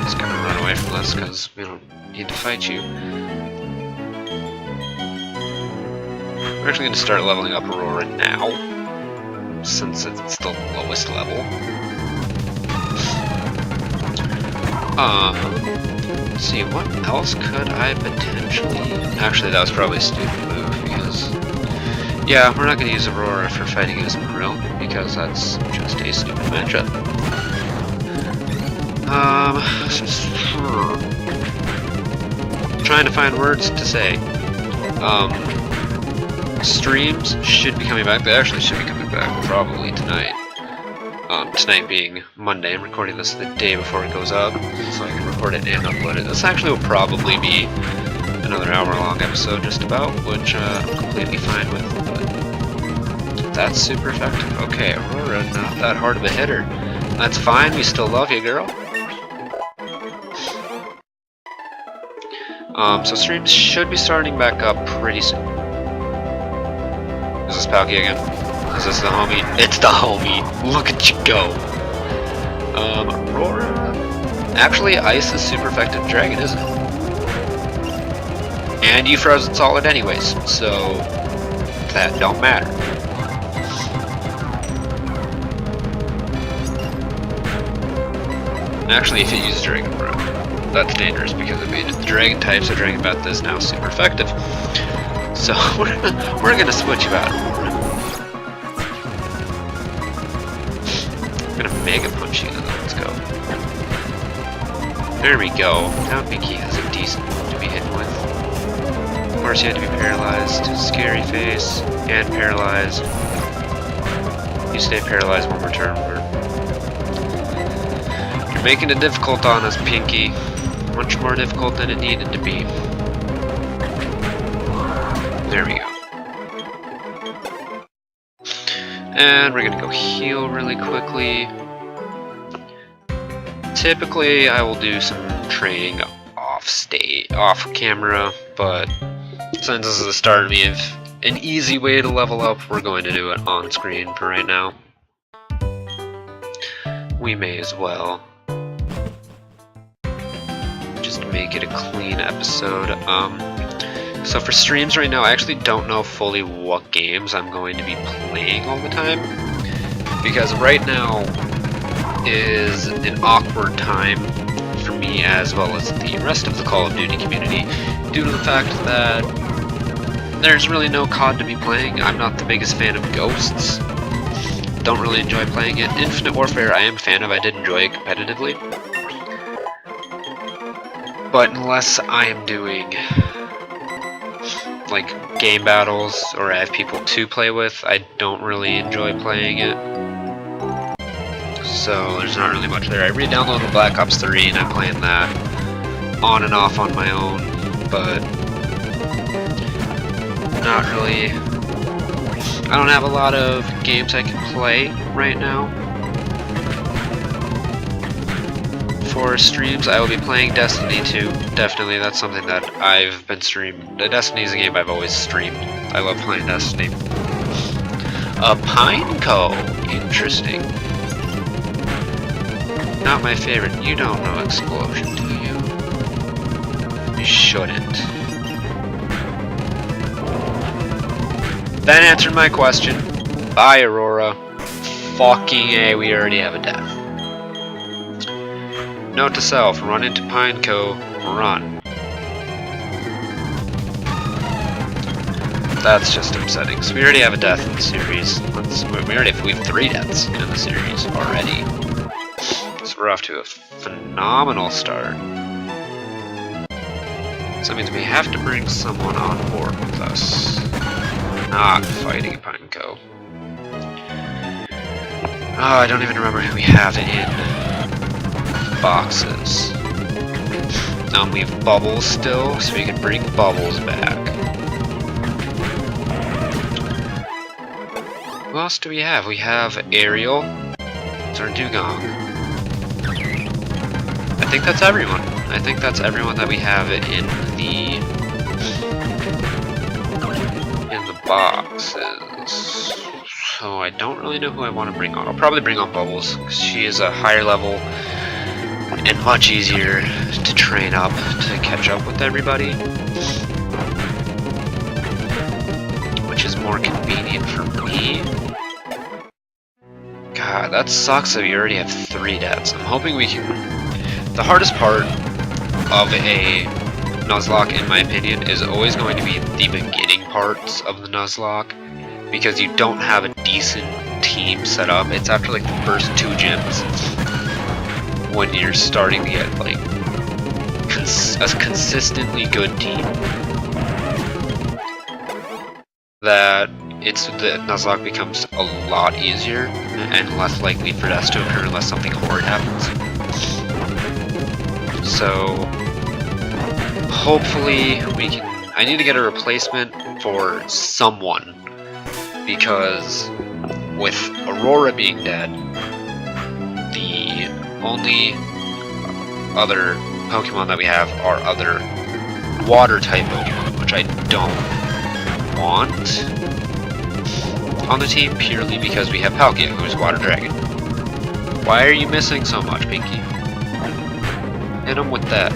Just gonna run away from this because we don't need to fight you. We're actually gonna start leveling up Aurora now, since it's the lowest level. Let's see, what else could I potentially... Actually, that was probably a stupid move, because... Yeah, we're not going to use Aurora for fighting against Marill, because that's just a stupid matchup. Trying to find words to say. Streams should be coming back. They actually should be coming back probably tonight. Tonight being Monday. I'm recording this the day before it goes up, so I can record it and upload it. This actually will probably be another hour-long episode, just about, which I'm completely fine with. But that's super effective. Okay, Aurora, not that hard of a hitter. That's fine. We still love you, girl. So streams should be starting back up pretty soon. Is this Palky again? Is this the homie? It's the homie! Look at you go! Aurora... Actually, Ice is super effective dragon, isn't it? And you frozen solid anyways, so... that don't matter. Actually, if it uses Dragon Breath, that's dangerous because it made it the Dragon type, so Dragon Breath is now super effective. So, we're gonna switch you out. I'm gonna Mega Punch you, let's go. There we go. Now Pinky has a decent move to be hit with. Of course, you had to be paralyzed, Scary Face, and paralyzed. You stay paralyzed one more turn. You're making it difficult on us, Pinky. Much more difficult than it needed to be. There we go. And we're gonna go heal really quickly. Typically, I will do some training off camera, but since this is the start of me of an easy way to level up, we're going to do it on screen for right now. We may as well. Just make it a clean episode. So for streams right now, I actually don't know fully what games I'm going to be playing all the time, because right now is an awkward time for me as well as the rest of the Call of Duty community, due to the fact that there's really no COD to be playing. I'm not the biggest fan of Ghosts. Don't really enjoy playing it. Infinite Warfare I am a fan of, I did enjoy it competitively. But unless I am doing like game battles or I have people to play with, I don't really enjoy playing it. So there's not really much there. I re-downloaded Black Ops 3 and I'm playing that on and off on my own, but not really. I don't have a lot of games I can play right now. For streams, I will be playing Destiny 2. Definitely, that's something that I've been streaming. Destiny is a game I've always streamed. I love playing Destiny. A Pineco! Interesting. Not my favorite. You don't know Explosion, do you? You shouldn't. That answered my question. Bye, Aurora. Fucking A, we already have a death. Note to self, run into Pineco, run. That's just upsetting. So we already have a death in the series. We have 3 deaths in the series already. So we're off to a phenomenal start. So that means we have to bring someone on board with us. Not fighting Pineco. Oh, I don't even remember who we have in boxes. We have Bubbles still, so we can bring Bubbles back. Who else do we have? We have Ariel. It's our Dugong. I think that's everyone. I think that's everyone that we have in the boxes. So I don't really know who I want to bring on. I'll probably bring on Bubbles, because she is a higher level and much easier to train up to catch up with everybody, which is more convenient for me. God, that sucks that we already have 3 deaths. I'm hoping we can... The hardest part of a Nuzlocke, in my opinion, is always going to be the beginning parts of the Nuzlocke, because you don't have a decent team set up. It's after like the first 2 gyms when you're starting to get like a consistently good team, that the Nuzlocke becomes a lot easier and less likely for deaths to occur unless something horrid happens. So hopefully we can. I need to get a replacement for someone, because with Aurora being dead, the only other Pokemon that we have are other water type Pokemon, which I don't want on the team purely because we have Palkia, who is Water Dragon. Why are you missing so much, Pinky? Hit him with that.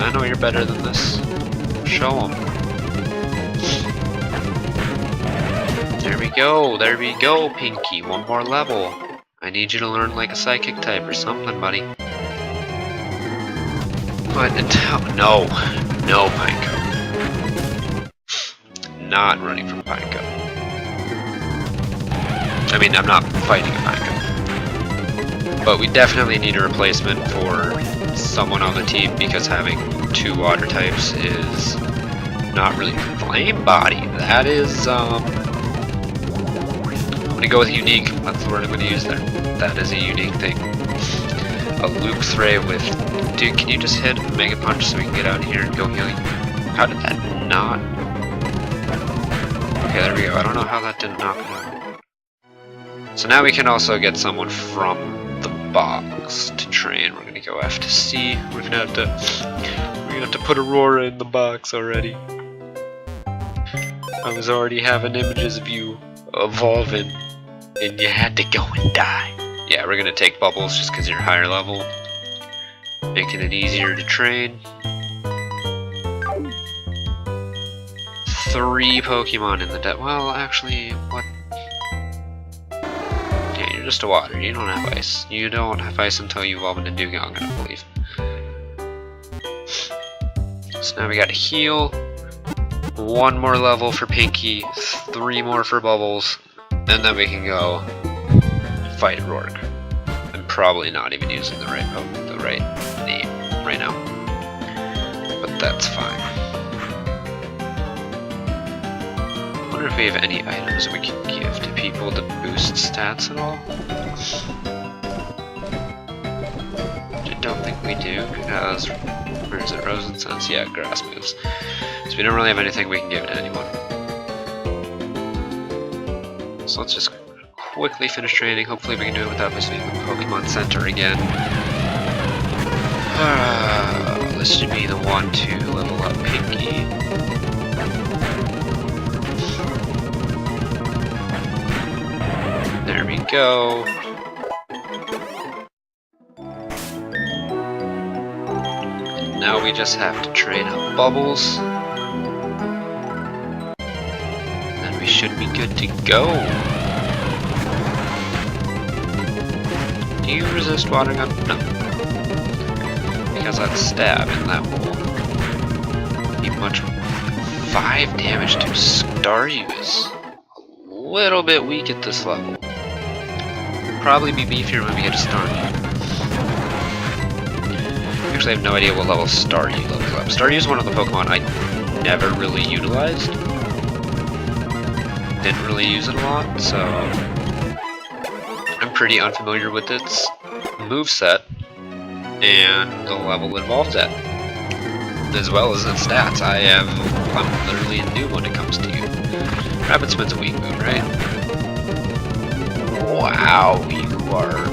I know you're better than this. Show him. There we go, Pinky. One more level. I need you to learn like a Psychic type or something, buddy. But no, Pineco. Not running from Pineco. I mean, I'm not fighting a Pineco. But we definitely need a replacement for someone on the team, because having two water types is not really Flame Body. That is, I'm gonna go with unique. That's the word I'm gonna use there. That is a unique thing. A Luxray with... Dude, can you just hit Mega Punch so we can get out of here and go healing? How did that not... Okay, there we go. I don't know how that didn't knock it out. So now we can also get someone from the box to train. We're gonna go F to C. We're gonna have to put Aurora in the box already. I was already having images of you evolving, and you had to go and die. Yeah, we're gonna take Bubbles just because you're higher level, making it easier to train. 3 Pokemon in the deck. Well, actually, what? Yeah, you're just a water. You don't have ice. You don't have ice until you evolve into Dugong, I believe. So now we got to heal. 1 more level for Pinky, 3 more for Bubbles, and then we can go fight Rourke. I'm probably not even using the right name right now, but that's fine. I wonder if we have any items we can give to people to boost stats at all. I don't think we do, because where is it? Rose and Sense? Yeah, grass moves. So we don't really have anything we can give to anyone. So let's just quickly finish training. Hopefully we can do it without visiting the Pokemon Center again. This should be the one to level up Pinky. There we go. Now we just have to train up Bubbles. Then we should be good to go. Do you resist Water Gun? No. Because that's Stab, and that will be much... 5 damage to Staryu is a little bit weak at this level. Probably be beefier when we get to Staryu. Actually, I have no idea what level Staryu levels up. Staryu is one of the Pokemon I never really utilized. Didn't really use it a lot, so I'm pretty unfamiliar with its moveset and the level it evolves at, as well as its stats. I'm literally a noob when it comes to you. Rapid Spin's a weak move, right? Wow, you are...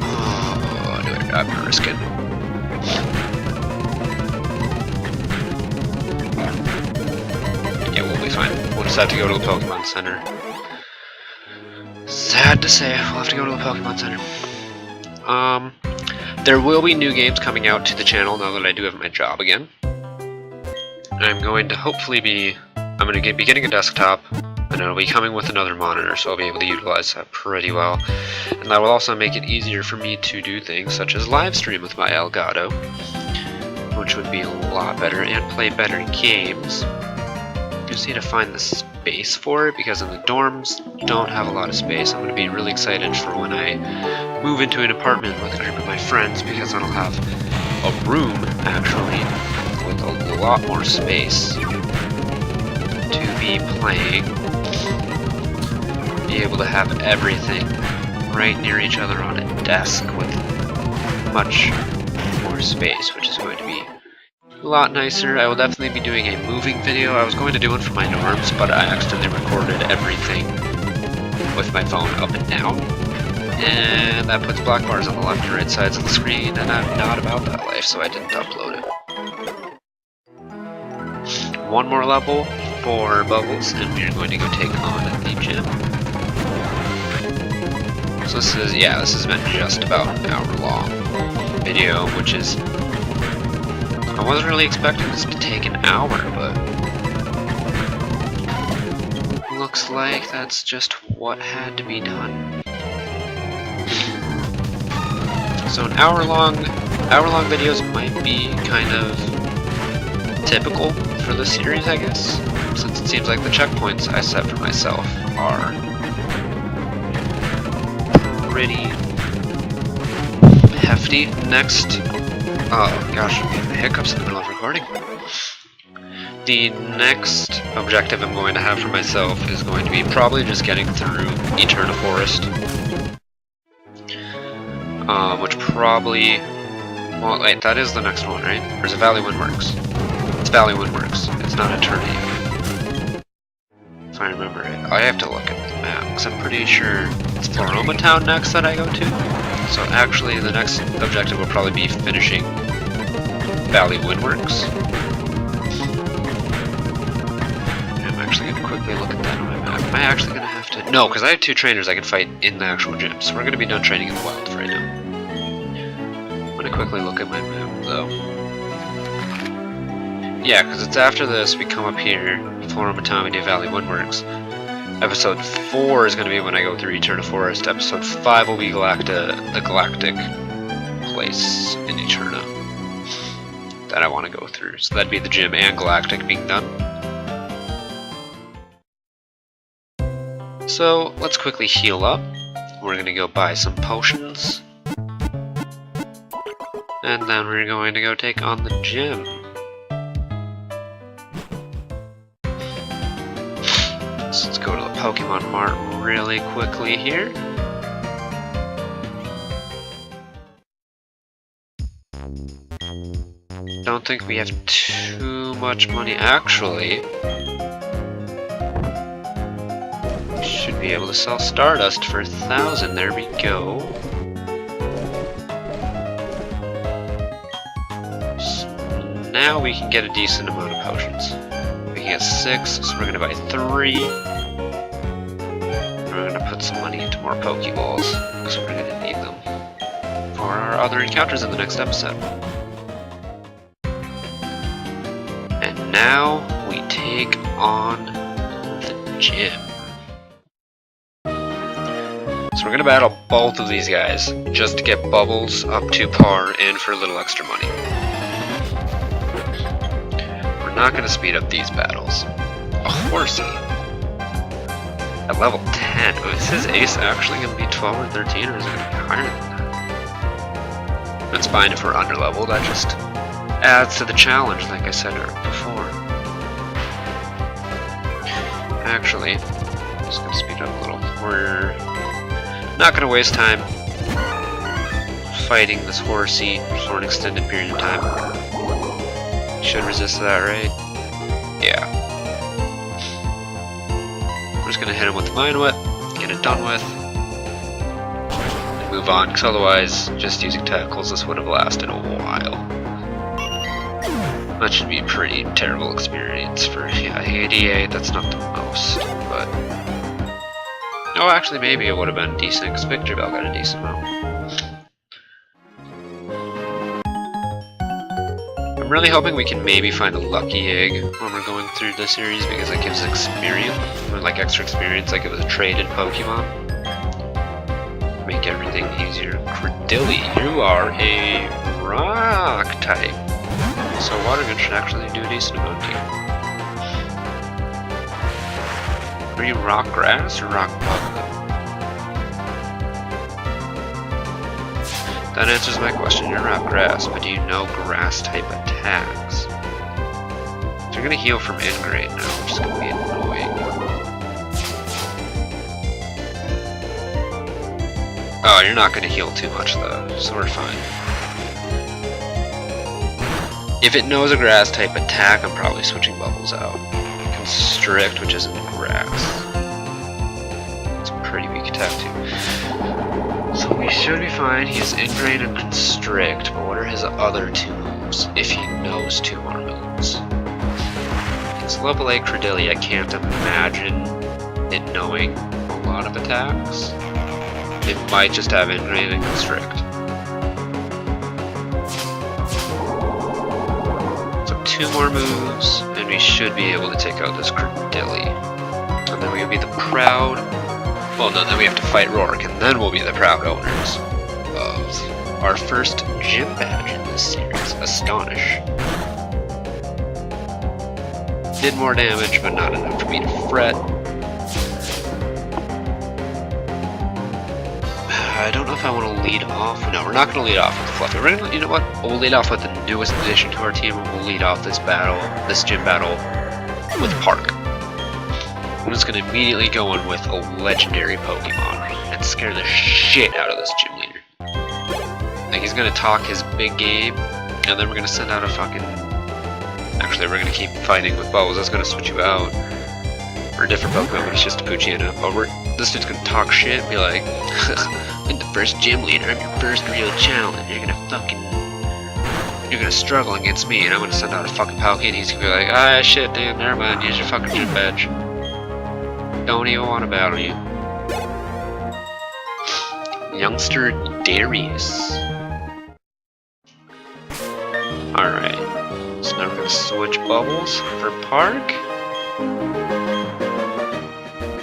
Oh, I'm gonna risk it. Yeah, we'll be fine. We'll just have to go to the Pokemon Center. Sad to say, we'll have to go to the Pokemon Center. There will be new games coming out to the channel now that I do have my job again. I'm going to hopefully be... I'm going to be getting a desktop, and it'll be coming with another monitor, so I'll be able to utilize that pretty well. And that will also make it easier for me to do things such as live stream with my Elgato, which would be a lot better, and play better games. Just need to find this space for it, because in the dorms don't have a lot of space. I'm going to be really excited for when I move into an apartment with a group of my friends, because then I'll have a room actually with a lot more space to be playing, be able to have everything right near each other on a desk with much more space, which is going to be a lot nicer. I will definitely be doing a moving video. I was going to do one for my norms, but I accidentally recorded everything with my phone up and down, and that puts black bars on the left and right sides of the screen, and I'm not about that life, so I didn't upload it. One more level for Bubbles, and we're going to go take on the gym. So this is meant just about an hour long video, which is, I wasn't really expecting this to take an hour, but looks like that's just what had to be done. So an hour long videos might be kind of typical for this series, I guess, since it seems like the checkpoints I set for myself are pretty hefty. Next, oh gosh, I'm getting hiccups in the middle of recording. The next objective I'm going to have for myself is going to be probably just getting through Eterna Forest. Which probably, well wait, that is the next one, right? Or is it Valley Windworks? It's Valley Windworks, it's not Eternia. If I remember it. I have to look at the map, because I'm pretty sure it's Floroma Town next that I go to. So actually the next objective will probably be finishing Valley Windworks. I'm actually going to quickly look at that on my map. Am I actually going to have to... No, because I have 2 trainers I can fight in the actual gym, so we're going to be done training in the wild right now. I'm going to quickly look at my map, though. Yeah, because it's after this, we come up here, Floroma Town, we do Valley Windworks. Episode 4 is going to be when I go through Eterna Forest. Episode 5 will be the galactic place in Eterna that I want to go through. So that'd be the gym and galactic being done. So let's quickly heal up. We're going to go buy some potions. And then we're going to go take on the gym. So let's go to the Pokemon Mart really quickly here. Don't think we have too much money. Actually, should be able to sell Stardust for 1,000. There we go. So now we can get a decent amount of potions. We can get 6, so we're gonna buy 3. We're gonna put some money into more Pokeballs, because we're gonna need them for our other encounters in the next episode. And now we take on the gym. So we're gonna battle both of these guys just to get Bubbles up to par and for a little extra money. We're not gonna speed up these battles. A Horsey at level 10. Is his ace actually gonna be 12 or 13, or is it gonna be higher than that? That's fine if we're under leveled. That just adds to the challenge, like I said before. Actually, I'm just gonna speed up a little. We're not gonna waste time fighting this Horsey for an extended period of time. Should resist that, right? Yeah. We're just gonna hit him with the Vine Whip, get it done with, and move on, because otherwise, just using Tackles, this would have lasted a while. That should be a pretty terrible experience for 88, that's not the most, but... Oh, actually, maybe it would have been decent, because Victor Bell got a decent amount. I'm really hoping we can maybe find a lucky egg when we're going through the series, because it gives experience, or like extra experience, like it was a traded Pokemon. Make everything easier. Credilly, you are a rock type. So Water Gun should actually do a decent amount here. Are you rock grass or rock bug? That answers my question. You're rock grass, but do you know grass type attacks? So you're gonna heal from Ingrate now, which is gonna be annoying. Oh, you're not gonna heal too much though, so we're fine. If it knows a grass type attack, I'm probably switching Bubbles out. Constrict, which isn't grass. It's a pretty weak attack too. So we should be fine. He has Ingrain and Constrict, but what are his other two moves? If he knows two more moves. It's level 8 Credilli. I can't imagine it knowing a lot of attacks. It might just have Ingrain and Constrict. So 2 more moves, and we should be able to take out this Credilli. And then we'll be the proud... Well, no, then we have to fight Rourke, and then we'll be the proud owners of our first gym badge in this series, Astonish. Did more damage, but not enough for me to fret. I don't know if I want to lead off. No, we're not going to lead off with Fluffy. We're gonna, you know what? We'll lead off with the newest addition to our team, and we'll lead off this battle, this gym battle, with Park. I'm just going to immediately go in with a legendary Pokemon and scare the shit out of this gym leader. Like, he's going to talk his big game, and then we're going to send out a fucking... Actually, we're going to keep fighting with Bubbles. I was going to switch you out for a different Pokemon, but it's just a Poochyena. But this dude's going to talk shit and be like, I'm the first gym leader, I'm your first real challenge, you're going to struggle against me, and I'm going to send out a fucking Palkia, and he's going to be like, ah, shit, damn, never mind, use your fucking gym badge. Don't even want to battle you. Youngster Darius. Alright. So now we're going to switch Bubbles for Park.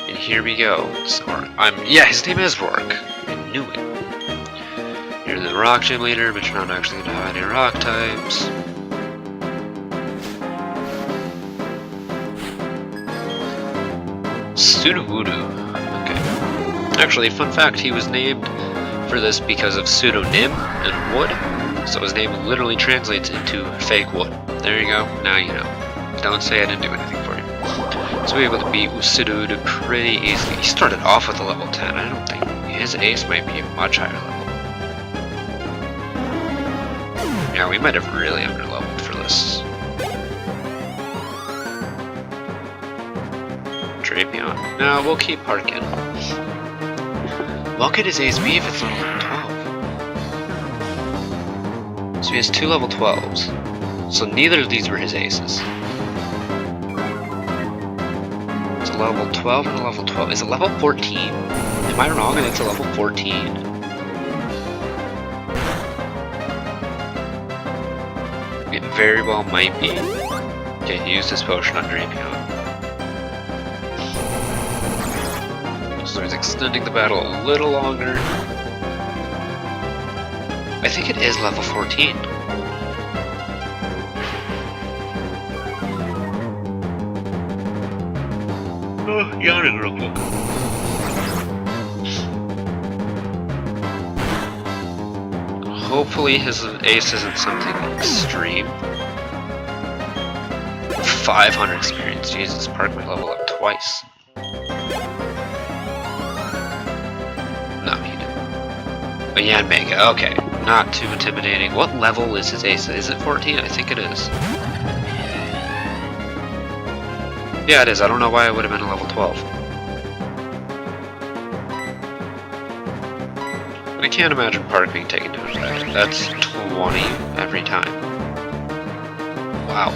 And here we go. So yeah, his name is Rourke. I knew it. You're the rock gym leader, but you're not actually going to have any rock types. Sudowoodo. Okay. Actually, fun fact, he was named for this because of pseudonym and wood. So his name literally translates into fake wood. There you go. Now you know. Don't say I didn't do anything for you. So we were able to beat Sudowoodo pretty easily. He started off with a level 10. I don't think his ace might be a much higher level. Yeah, we might have really underleveled for this. Drapion. No, we'll keep Park in. What could his ace be if it's level 12? So he has 2 level 12s. So neither of these were his aces. It's a level 12 and a level 12. Is it level 14? Am I wrong and it's a level 14? It very well might be. Okay, he used his potion on Drapion. So he's extending the battle a little longer. I think it is level 14. Oh, yawning real quick. Hopefully his ace isn't something extreme. 500 experience. Jesus, Park might level up twice. No, he didn't. Oh, yeah, Mega. Okay. Not too intimidating. What level is his ace? Is it 14? I think it is. Yeah, it is. I don't know why it would have been a level 12. I can't imagine Park being taken to his right. That's 20 every time. Wow.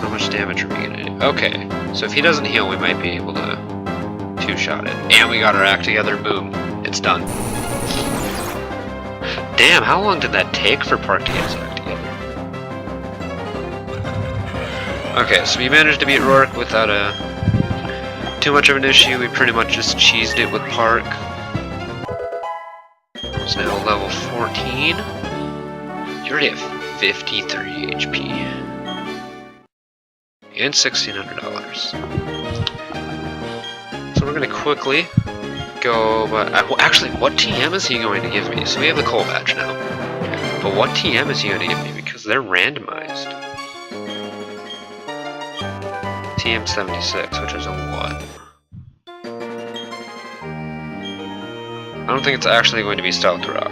How much damage are we gonna do? Okay, so if he doesn't heal, we might be able to two-shot it. And we got our act together. Boom. It's done. Damn, how long did that take for Park to get his act together? Okay, so we managed to beat Rourke without too much of an issue. We pretty much just cheesed it with Park. It's now level 14. You already have 53 HP. And $1,600. So we're going to quickly go, well, actually, what TM is he going to give me? So we have the coal badge now. But what TM is he going to give me? Because they're randomized. TM 76, which is a what? I don't think it's actually going to be Stealth Rock.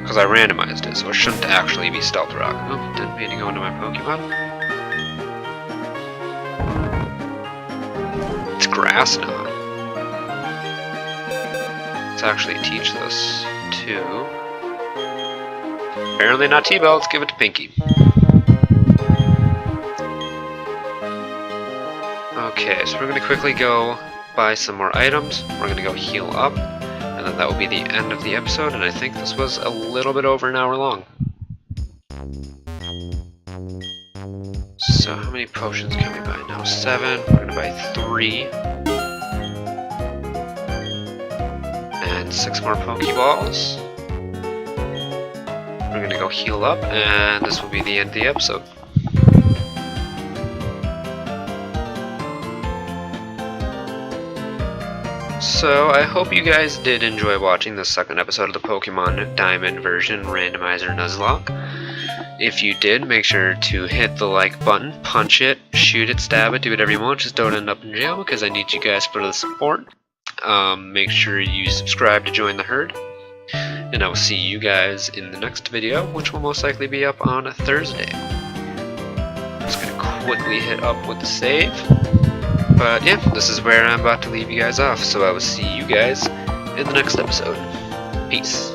Because I randomized it, so it shouldn't actually be Stealth Rock. Oh, didn't mean to go into my Pokemon. It's Grass Knot. Let's actually teach this to... Apparently not T-Bell, let's give it to Pinky. Okay, so we're going to quickly go buy some more items. We're going to go heal up, and then that will be the end of the episode, and I think this was a little bit over an hour long. So how many potions can we buy now? 7, we're going to buy 3. And 6 more Pokeballs. We're going to go heal up, and this will be the end of the episode. So, I hope you guys did enjoy watching the second episode of the Pokemon Diamond version Randomizer Nuzlocke. If you did, make sure to hit the like button, punch it, shoot it, stab it, do whatever you want, just don't end up in jail because I need you guys for the support. Make sure you subscribe to join the herd, and I will see you guys in the next video, which will most likely be up on a Thursday. Just gonna quickly hit up with the save. But yeah, this is where I'm about to leave you guys off, so I will see you guys in the next episode. Peace.